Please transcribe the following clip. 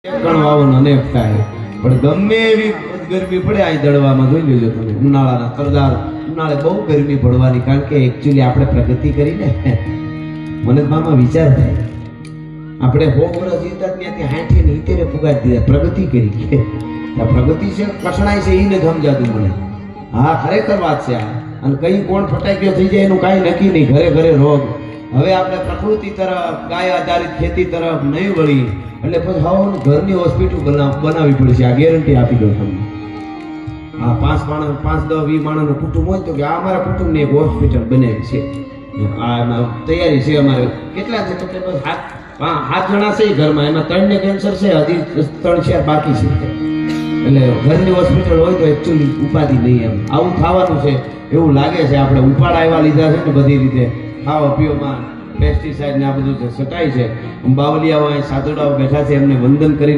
કણવાવો અનેક થાય પણ ગમે એવી ગરમી પડે આ દડવામાં જોઈ લેજો તમે ઉનાળાના કરદાર ઉનાળે બહુ ગરમી પડવાની કારણ કે એકચ્યુઅલી આપણે પ્રગતિ કરીને મને મામા વિચાર થાય આપણે 100 વર્ષ જીવતા ત્યાંથી 60 ને 70 પુગાડી દીધા પ્રગતિ કરી કે આ પ્રગતિ છે કઠણાઈ છે એને સમજાતું મને હા ખરેખર વાત છે આ અને કઈ કોણ ફટાક્યો થઈ જાય એનું કાંઈ નક્કી નહીં ઘરે ઘરે રોગ હવે આપણે પ્રકૃતિ તરફ ગાય આધારિત ખેતી તરફ નહીં વળી એટલે પછી હવે ઘરની હોસ્પિટલ બનાવવી પડશે આ ગેરંટી આપી દઉં તમને આ 5 માણસ 5 10 20 માણસનું કુટુંબ હોય તો કે આ અમારા કુટુંબની એક હોસ્પિટલ બનાવી છે આ તૈયારી છે અમારે કેટલા છે તો કે બસ 7 જણા છે ઘરમાં એમાં 3 ને કેન્સર છે હજી 3-4 બાકી છે એટલે ઘરની હોસ્પિટલ હોય તો એકચ્યુઅલી ઉપાધિ નહીં એમ આવું થવાનું છે એવું લાગે છે આપણે ઉપાડ આવ્યા લીધા છે ને બધી રીતે ખાવા પીવામાં પેસ્ટિસાઇડ ને આ બધું સટાય છે બાવલિયાઓ સાધુડાઓ બેઠા છે એમને વંદન કરી